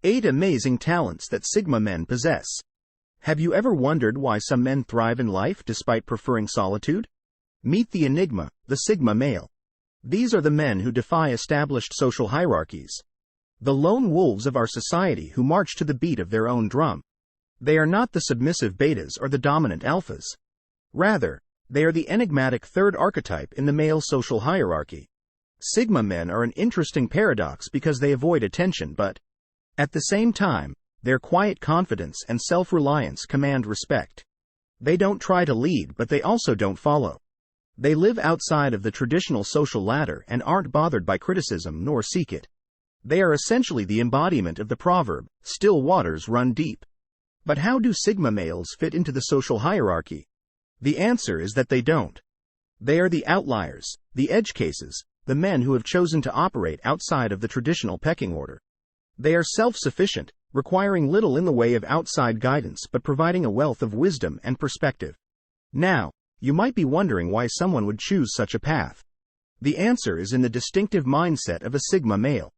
8 amazing talents that Sigma men possess. Have you ever wondered why some men thrive in life despite preferring solitude? Meet the enigma, the Sigma male. These are the men who defy established social hierarchies. The lone wolves of our society who march to the beat of their own drum. They are not the submissive betas or the dominant alphas. Rather, they are the enigmatic third archetype in the male social hierarchy. Sigma men are an interesting paradox because they avoid attention but, at the same time, their quiet confidence and self-reliance command respect. They don't try to lead but they also don't follow. They live outside of the traditional social ladder and aren't bothered by criticism nor seek it. They are essentially the embodiment of the proverb, "Still waters run deep." But how do Sigma males fit into the social hierarchy? The answer is that they don't. They are the outliers, the edge cases, the men who have chosen to operate outside of the traditional pecking order. They are self-sufficient, requiring little in the way of outside guidance but providing a wealth of wisdom and perspective. Now, you might be wondering why someone would choose such a path. The answer is in the distinctive mindset of a Sigma male.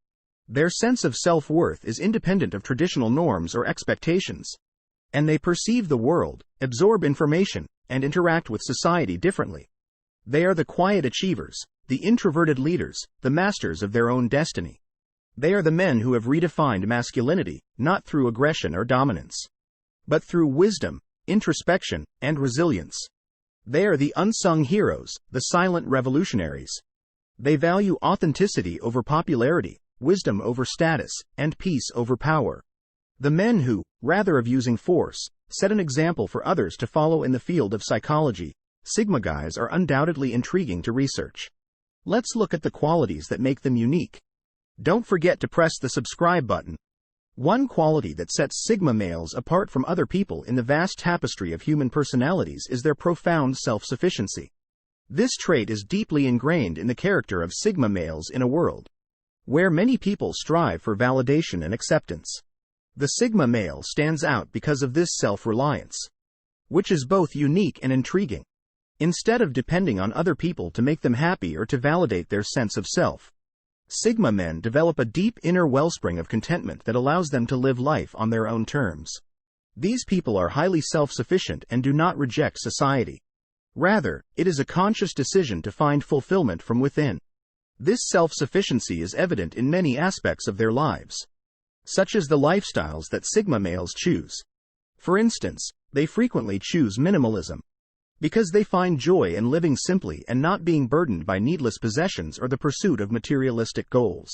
Their sense of self-worth is independent of traditional norms or expectations. And they perceive the world, absorb information, and interact with society differently. They are the quiet achievers, the introverted leaders, the masters of their own destiny. They are the men who have redefined masculinity, not through aggression or dominance, but through wisdom, introspection, and resilience. They are the unsung heroes, the silent revolutionaries. They value authenticity over popularity, wisdom over status, and peace over power. The men who, rather of using force, set an example for others to follow in the field of psychology. Sigma guys are undoubtedly intriguing to research. Let's look at the qualities that make them unique. Don't forget to press the subscribe button. One quality that sets Sigma males apart from other people in the vast tapestry of human personalities is their profound self-sufficiency. This trait is deeply ingrained in the character of Sigma males in a world where many people strive for validation and acceptance. The Sigma male stands out because of this self-reliance, which is both unique and intriguing. Instead of depending on other people to make them happy or to validate their sense of self, Sigma men develop a deep inner wellspring of contentment that allows them to live life on their own terms. These people are highly self-sufficient and do not reject society. Rather, it is a conscious decision to find fulfillment from within. This self-sufficiency is evident in many aspects of their lives, such as the lifestyles that Sigma males choose. For instance, they frequently choose minimalism, because they find joy in living simply and not being burdened by needless possessions or the pursuit of materialistic goals.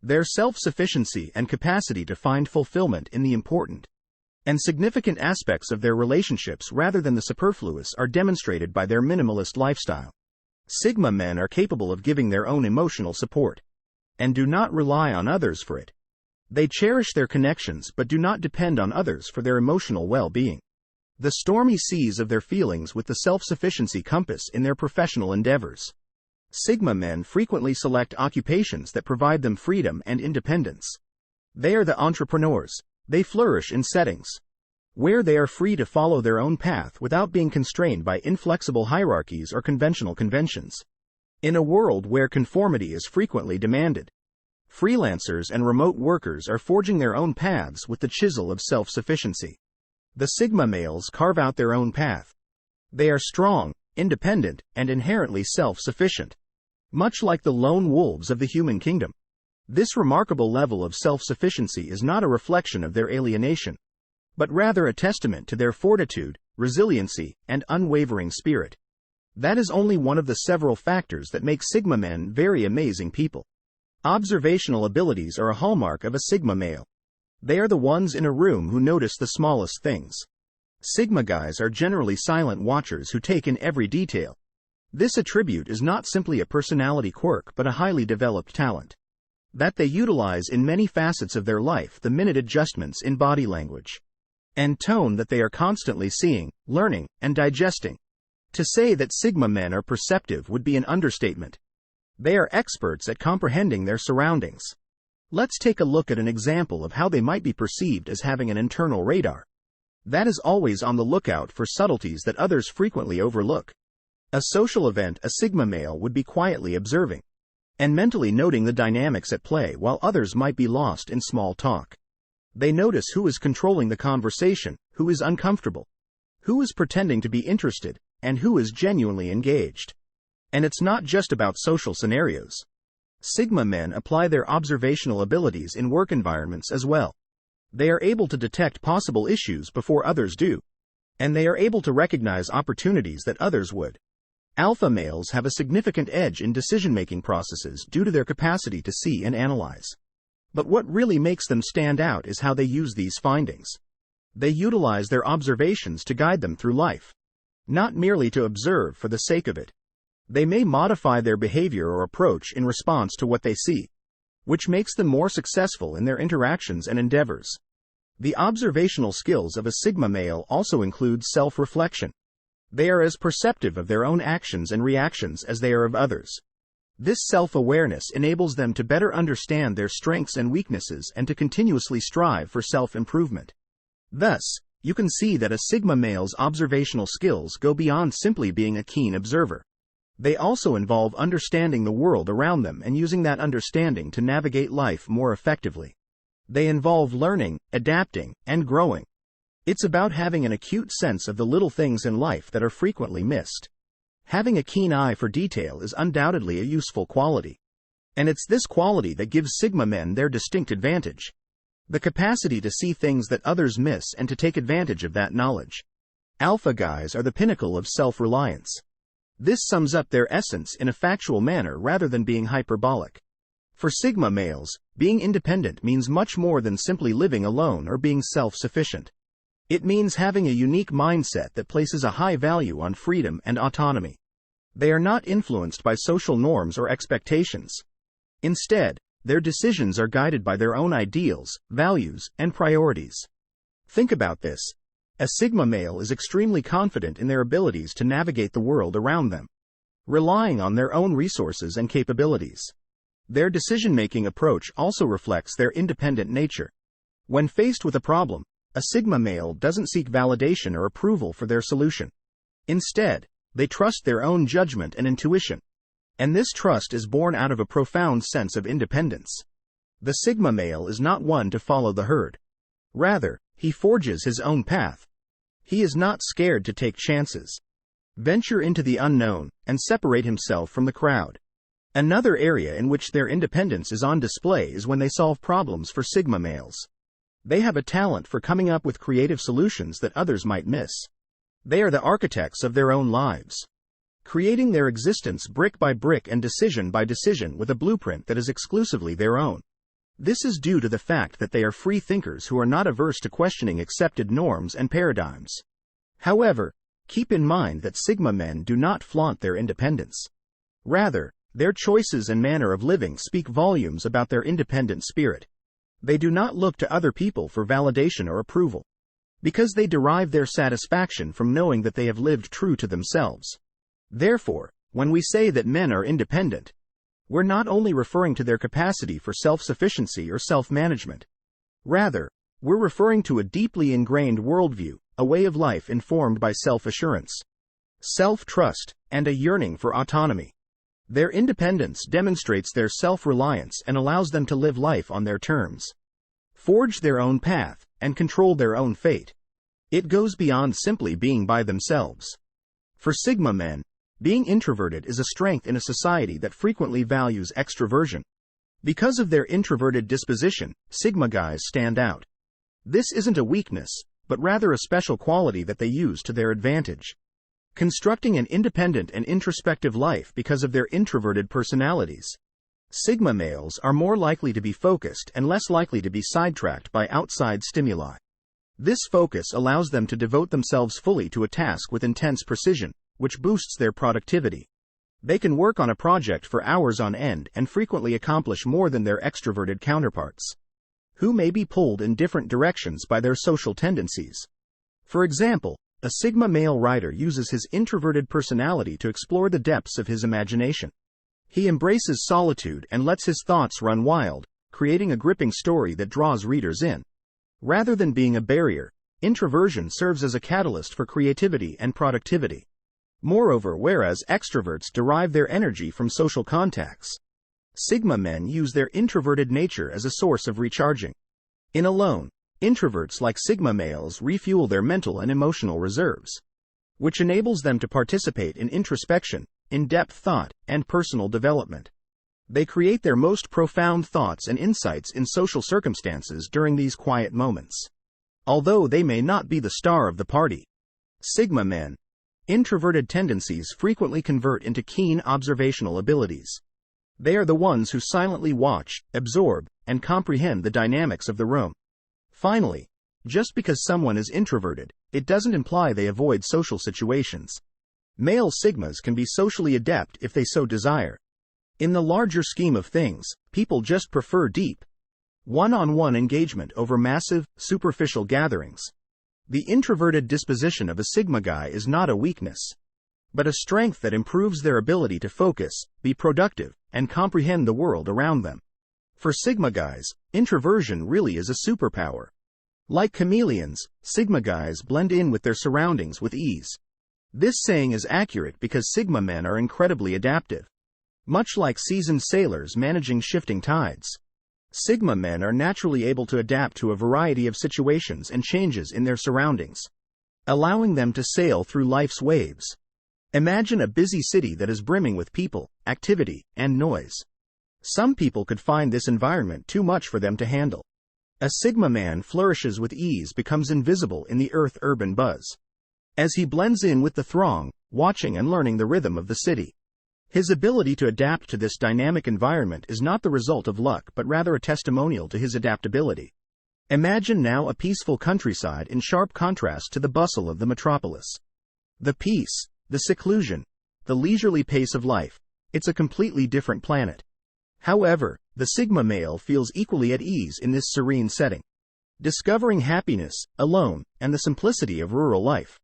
Their self-sufficiency and capacity to find fulfillment in the important and significant aspects of their relationships rather than the superfluous are demonstrated by their minimalist lifestyle. Sigma men are capable of giving their own emotional support and do not rely on others for it. They cherish their connections but do not depend on others for their emotional well-being. The stormy seas of their feelings with the self-sufficiency compass in their professional endeavors. Sigma men frequently select occupations that provide them freedom and independence. They are the entrepreneurs. They flourish in settings where they are free to follow their own path without being constrained by inflexible hierarchies or conventional conventions. In a world where conformity is frequently demanded, freelancers and remote workers are forging their own paths with the chisel of self-sufficiency. The Sigma males carve out their own path. They are strong, independent, and inherently self-sufficient, much like the lone wolves of the human kingdom. This remarkable level of self-sufficiency is not a reflection of their alienation, but rather a testament to their fortitude, resiliency, and unwavering spirit. That is only one of the several factors that make Sigma men very amazing people. Observational abilities are a hallmark of a Sigma male. They are the ones in a room who notice the smallest things. Sigma guys are generally silent watchers who take in every detail. This attribute is not simply a personality quirk but a highly developed talent that they utilize in many facets of their life. The minute adjustments in body language and tone that they are constantly seeing, learning, and digesting. To say that Sigma men are perceptive would be an understatement. They are experts at comprehending their surroundings. Let's take a look at an example of how they might be perceived as having an internal radar that is always on the lookout for subtleties that others frequently overlook. A social event, a Sigma male would be quietly observing and mentally noting the dynamics at play while others might be lost in small talk. They notice who is controlling the conversation, who is uncomfortable, who is pretending to be interested, and who is genuinely engaged. And it's not just about social scenarios. Sigma men apply their observational abilities in work environments as well. They are able to detect possible issues before others do. And they are able to recognize opportunities that others would. Alpha males have a significant edge in decision-making processes due to their capacity to see and analyze. But what really makes them stand out is how they use these findings. They utilize their observations to guide them through life. Not merely to observe for the sake of it. They may modify their behavior or approach in response to what they see, which makes them more successful in their interactions and endeavors. The observational skills of a Sigma male also include self-reflection. They are as perceptive of their own actions and reactions as they are of others. This self-awareness enables them to better understand their strengths and weaknesses and to continuously strive for self-improvement. Thus, you can see that a Sigma male's observational skills go beyond simply being a keen observer. They also involve understanding the world around them and using that understanding to navigate life more effectively. They involve learning, adapting, and growing. It's about having an acute sense of the little things in life that are frequently missed. Having a keen eye for detail is undoubtedly a useful quality. And it's this quality that gives Sigma men their distinct advantage. The capacity to see things that others miss and to take advantage of that knowledge. Alpha guys are the pinnacle of self-reliance. This sums up their essence in a factual manner rather than being hyperbolic. For Sigma males, being independent means much more than simply living alone or being self-sufficient. It means having a unique mindset that places a high value on freedom and autonomy. They are not influenced by social norms or expectations. Instead, their decisions are guided by their own ideals, values, and priorities. Think about this. A Sigma male is extremely confident in their abilities to navigate the world around them, relying on their own resources and capabilities. Their decision-making approach also reflects their independent nature. When faced with a problem, a Sigma male doesn't seek validation or approval for their solution. Instead, they trust their own judgment and intuition. And this trust is born out of a profound sense of independence. The Sigma male is not one to follow the herd. Rather, he forges his own path. He is not scared to take chances, venture into the unknown, and separate himself from the crowd. Another area in which their independence is on display is when they solve problems for Sigma males. They have a talent for coming up with creative solutions that others might miss. They are the architects of their own lives, creating their existence brick by brick and decision by decision with a blueprint that is exclusively their own. This is due to the fact that they are free thinkers who are not averse to questioning accepted norms and paradigms. However, keep in mind that Sigma men do not flaunt their independence. Rather, their choices and manner of living speak volumes about their independent spirit. They do not look to other people for validation or approval, because they derive their satisfaction from knowing that they have lived true to themselves. Therefore, when we say that men are independent, we're not only referring to their capacity for self-sufficiency or self-management. Rather, we're referring to a deeply ingrained worldview, a way of life informed by self-assurance, self-trust, and a yearning for autonomy. Their independence demonstrates their self-reliance and allows them to live life on their terms, forge their own path, and control their own fate. It goes beyond simply being by themselves. For Sigma men, being introverted is a strength in a society that frequently values extroversion. Because of their introverted disposition, Sigma guys stand out. This isn't a weakness, but rather a special quality that they use to their advantage, constructing an independent and introspective life because of their introverted personalities. Sigma males are more likely to be focused and less likely to be sidetracked by outside stimuli. This focus allows them to devote themselves fully to a task with intense precision, which boosts their productivity. They can work on a project for hours on end and frequently accomplish more than their extroverted counterparts, who may be pulled in different directions by their social tendencies. For example, a Sigma male writer uses his introverted personality to explore the depths of his imagination. He embraces solitude and lets his thoughts run wild, creating a gripping story that draws readers in. Rather than being a barrier, introversion serves as a catalyst for creativity and productivity. Moreover, whereas extroverts derive their energy from social contacts, Sigma men use their introverted nature as a source of recharging. In alone, Introverts like Sigma males refuel their mental and emotional reserves, which enables them to participate in introspection, in-depth thought, and personal development. They create their most profound thoughts and insights in social circumstances during these quiet moments. Although they may not be the star of the party, Sigma men, introverted tendencies frequently convert into keen observational abilities. They are the ones who silently watch, absorb, and comprehend the dynamics of the room. Finally, just because someone is introverted, it doesn't imply they avoid social situations. Male Sigmas can be socially adept if they so desire. In the larger scheme of things, people just prefer deep, one-on-one engagement over massive, superficial gatherings. The introverted disposition of a Sigma guy is not a weakness, but a strength that improves their ability to focus, be productive, and comprehend the world around them. For Sigma guys, introversion really is a superpower. Like chameleons, Sigma guys blend in with their surroundings with ease. This saying is accurate because Sigma men are incredibly adaptive. Much like seasoned sailors managing shifting tides, Sigma men are naturally able to adapt to a variety of situations and changes in their surroundings, allowing them to sail through life's waves. Imagine a busy city that is brimming with people, activity, and noise. Some people could find this environment too much for them to handle. A Sigma man flourishes with ease, becomes invisible in the urban buzz, as he blends in with the throng, watching and learning the rhythm of the city. His ability to adapt to this dynamic environment is not the result of luck but rather a testimonial to his adaptability. Imagine now a peaceful countryside in sharp contrast to the bustle of the metropolis. The peace, the seclusion, the leisurely pace of life, it's a completely different planet. However, the Sigma male feels equally at ease in this serene setting, discovering happiness, alone, and the simplicity of rural life.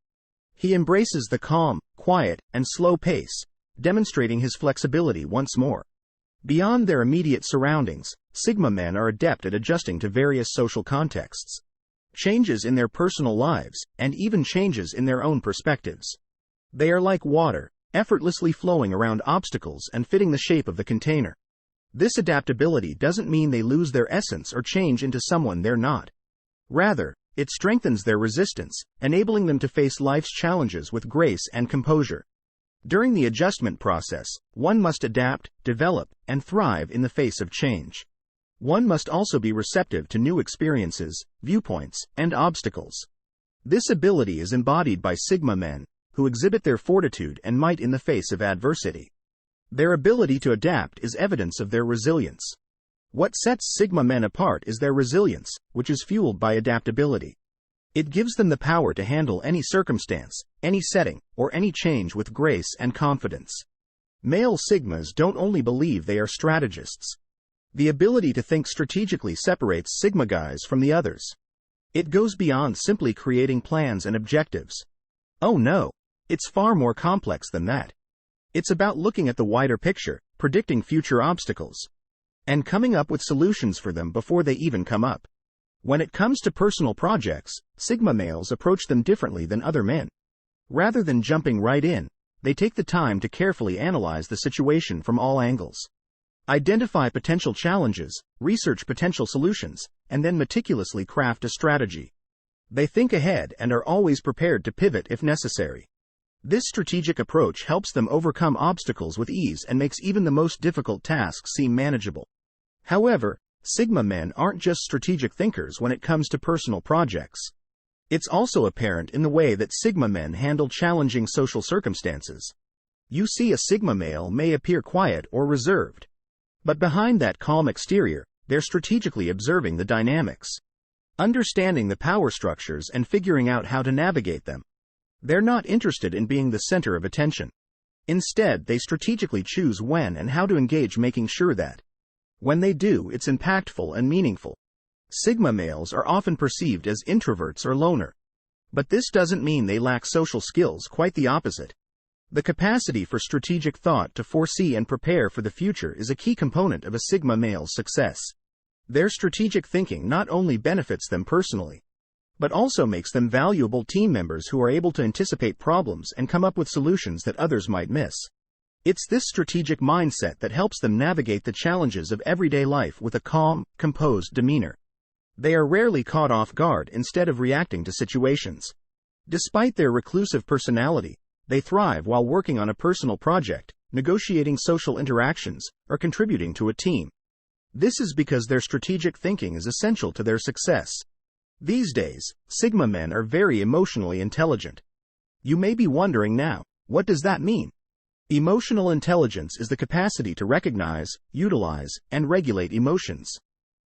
He embraces the calm, quiet, and slow pace, demonstrating his flexibility once more. Beyond their immediate surroundings, Sigma men are adept at adjusting to various social contexts, changes in their personal lives, and even changes in their own perspectives. They are like water, effortlessly flowing around obstacles and fitting the shape of the container. This adaptability doesn't mean they lose their essence or change into someone they're not. Rather, it strengthens their resistance, enabling them to face life's challenges with grace and composure. During the adjustment process, one must adapt, develop, and thrive in the face of change. One must also be receptive to new experiences, viewpoints, and obstacles. This ability is embodied by Sigma men, who exhibit their fortitude and might in the face of adversity. Their ability to adapt is evidence of their resilience. What sets Sigma men apart is their resilience, which is fueled by adaptability. It gives them the power to handle any circumstance, any setting, or any change with grace and confidence. Male Sigmas don't only believe they are strategists. The ability to think strategically separates Sigma guys from the others. It goes beyond simply creating plans and objectives. Oh no, it's far more complex than that. It's about looking at the wider picture, predicting future obstacles, and coming up with solutions for them before they even come up. When it comes to personal projects, Sigma males approach them differently than other men. Rather than jumping right in, they take the time to carefully analyze the situation from all angles, identify potential challenges, research potential solutions, and then meticulously craft a strategy. They think ahead and are always prepared to pivot if necessary. This strategic approach helps them overcome obstacles with ease and makes even the most difficult tasks seem manageable. However, Sigma men aren't just strategic thinkers when it comes to personal projects. It's also apparent in the way that Sigma men handle challenging social circumstances. You see, a Sigma male may appear quiet or reserved, but behind that calm exterior, they're strategically observing the dynamics, understanding the power structures and figuring out how to navigate them. They're not interested in being the center of attention. Instead, they strategically choose when and how to engage, making sure that when they do, it's impactful and meaningful. Sigma males are often perceived as introverts or loner, but this doesn't mean they lack social skills, quite the opposite. The capacity for strategic thought to foresee and prepare for the future is a key component of a Sigma male's success. Their strategic thinking not only benefits them personally, but also makes them valuable team members who are able to anticipate problems and come up with solutions that others might miss. It's this strategic mindset that helps them navigate the challenges of everyday life with a calm, composed demeanor. They are rarely caught off guard instead of reacting to situations. Despite their reclusive personality, they thrive while working on a personal project, negotiating social interactions, or contributing to a team. This is because their strategic thinking is essential to their success. These days, Sigma men are very emotionally intelligent. You may be wondering now, what does that mean? Emotional intelligence is the capacity to recognize, utilize, and regulate emotions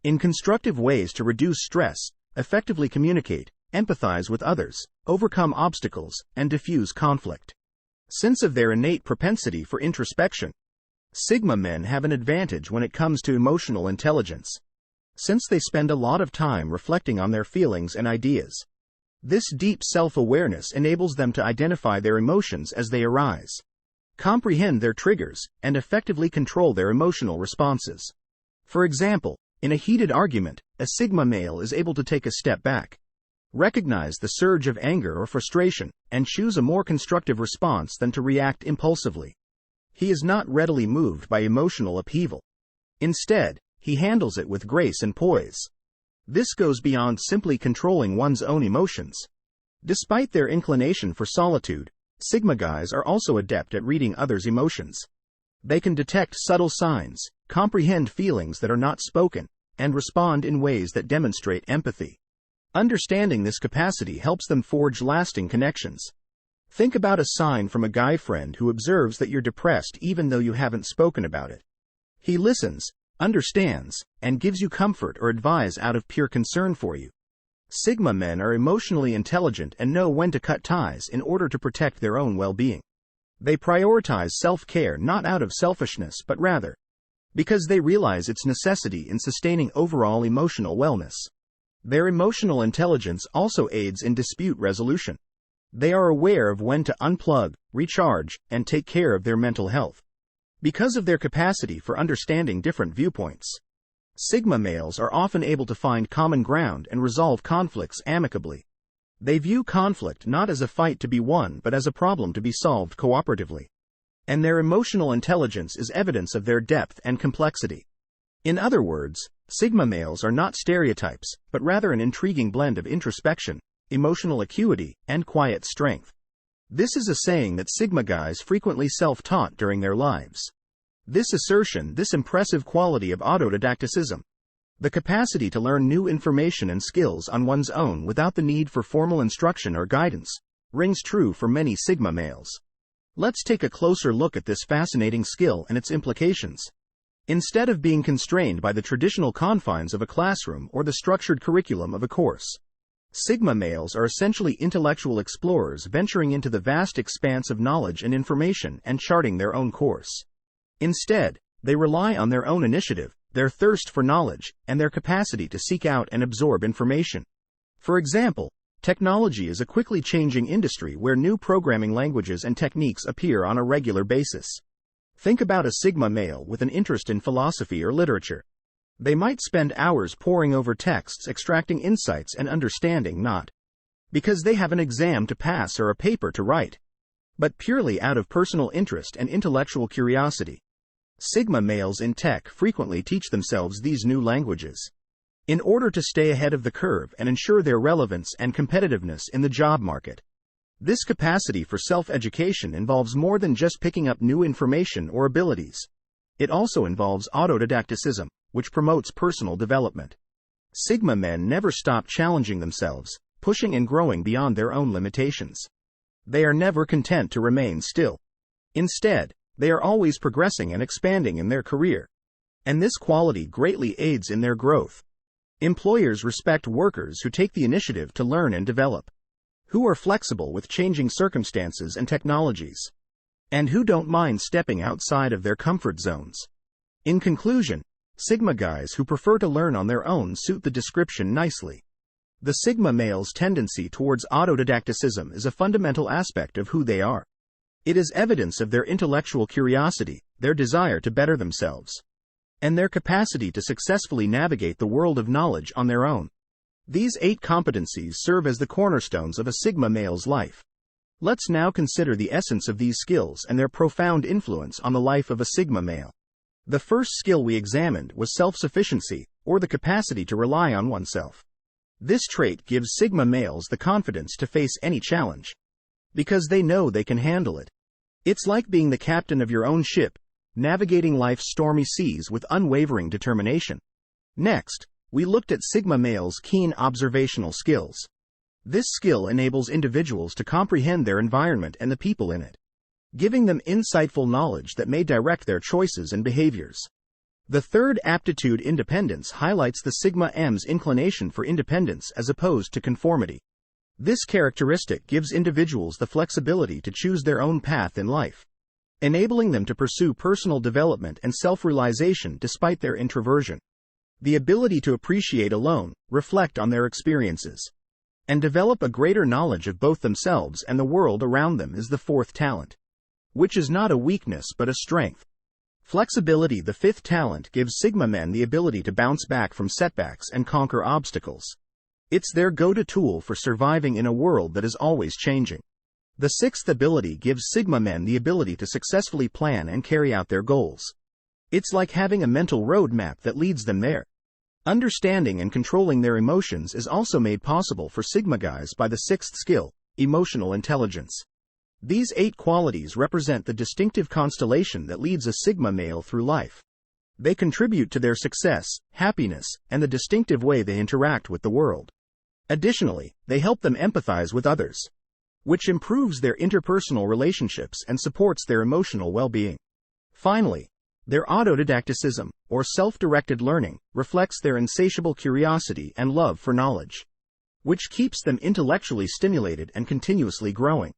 in constructive ways to reduce stress, effectively communicate, empathize with others, overcome obstacles, and diffuse conflict. Since of their innate propensity for introspection, Sigma men have an advantage when it comes to emotional intelligence, since they spend a lot of time reflecting on their feelings and ideas. This deep self-awareness enables them to identify their emotions as they arise, comprehend their triggers, and effectively control their emotional responses. For example, in a heated argument, a Sigma male is able to take a step back, recognize the surge of anger or frustration, and choose a more constructive response than to react impulsively. He is not readily moved by emotional upheaval. Instead, he handles it with grace and poise. This goes beyond simply controlling one's own emotions. Despite their inclination for solitude, Sigma guys are also adept at reading others' emotions. They can detect subtle signs, comprehend feelings that are not spoken, and respond in ways that demonstrate empathy. Understanding this capacity helps them forge lasting connections. Think about a sign from a guy friend who observes that you're depressed even though you haven't spoken about it. He listens, understands, and gives you comfort or advice out of pure concern for you. Sigma men are emotionally intelligent and know when to cut ties in order to protect their own well-being. They prioritize self-care not out of selfishness but rather because they realize its necessity in sustaining overall emotional wellness. Their emotional intelligence also aids in dispute resolution. They are aware of when to unplug, recharge, and take care of their mental health. Because of their capacity for understanding different viewpoints, Sigma males are often able to find common ground and resolve conflicts amicably. They view conflict not as a fight to be won but as a problem to be solved cooperatively. And their emotional intelligence is evidence of their depth and complexity. In other words, Sigma males are not stereotypes, but rather an intriguing blend of introspection, emotional acuity, and quiet strength. This is a saying that Sigma guys frequently self-taught during their lives. This impressive quality of autodidacticism, the capacity to learn new information and skills on one's own without the need for formal instruction or guidance, rings true for many Sigma males. Let's take a closer look at this fascinating skill and its implications. Instead of being constrained by the traditional confines of a classroom or the structured curriculum of a course, Sigma males are essentially intellectual explorers venturing into the vast expanse of knowledge and information and charting their own course. Instead, they rely on their own initiative, their thirst for knowledge, and their capacity to seek out and absorb information. For example, technology is a quickly changing industry where new programming languages and techniques appear on a regular basis. Think about a Sigma male with an interest in philosophy or literature. They might spend hours poring over texts, extracting insights and understanding not because they have an exam to pass or a paper to write, but purely out of personal interest and intellectual curiosity. Sigma males in tech frequently teach themselves these new languages in order to stay ahead of the curve and ensure their relevance and competitiveness in the job market. This capacity for self-education involves more than just picking up new information or abilities. It also involves autodidacticism, which promotes personal development. Sigma men never stop challenging themselves, pushing and growing beyond their own limitations. They are never content to remain still. Instead, they are always progressing and expanding in their career. And this quality greatly aids in their growth. Employers respect workers who take the initiative to learn and develop, who are flexible with changing circumstances and technologies, and who don't mind stepping outside of their comfort zones. In conclusion, Sigma guys who prefer to learn on their own suit the description nicely. The Sigma male's tendency towards autodidacticism is a fundamental aspect of who they are. It is evidence of their intellectual curiosity, their desire to better themselves, and their capacity to successfully navigate the world of knowledge on their own. These 8 competencies serve as the cornerstones of a Sigma male's life. Let's now consider the essence of these skills and their profound influence on the life of a Sigma male. The first skill we examined was self-sufficiency, or the capacity to rely on oneself. This trait gives Sigma males the confidence to face any challenge, because they know they can handle it. It's like being the captain of your own ship, navigating life's stormy seas with unwavering determination. Next, we looked at Sigma males' keen observational skills. This skill enables individuals to comprehend their environment and the people in it, giving them insightful knowledge that may direct their choices and behaviors. The third aptitude, independence, highlights the Sigma M's inclination for independence as opposed to conformity. This characteristic gives individuals the flexibility to choose their own path in life, enabling them to pursue personal development and self-realization despite their introversion. The ability to appreciate alone, reflect on their experiences, and develop a greater knowledge of both themselves and the world around them is the fourth talent, which is not a weakness but a strength. Flexibility, the fifth talent, gives Sigma men the ability to bounce back from setbacks and conquer obstacles. It's their go-to tool for surviving in a world that is always changing. The sixth ability gives Sigma men the ability to successfully plan and carry out their goals. It's like having a mental roadmap that leads them there. Understanding and controlling their emotions is also made possible for Sigma guys by the sixth skill, emotional intelligence. These 8 qualities represent the distinctive constellation that leads a Sigma male through life. They contribute to their success, happiness, and the distinctive way they interact with the world. Additionally, they help them empathize with others, which improves their interpersonal relationships and supports their emotional well-being. Finally, their autodidacticism, or self-directed learning, reflects their insatiable curiosity and love for knowledge, which keeps them intellectually stimulated and continuously growing.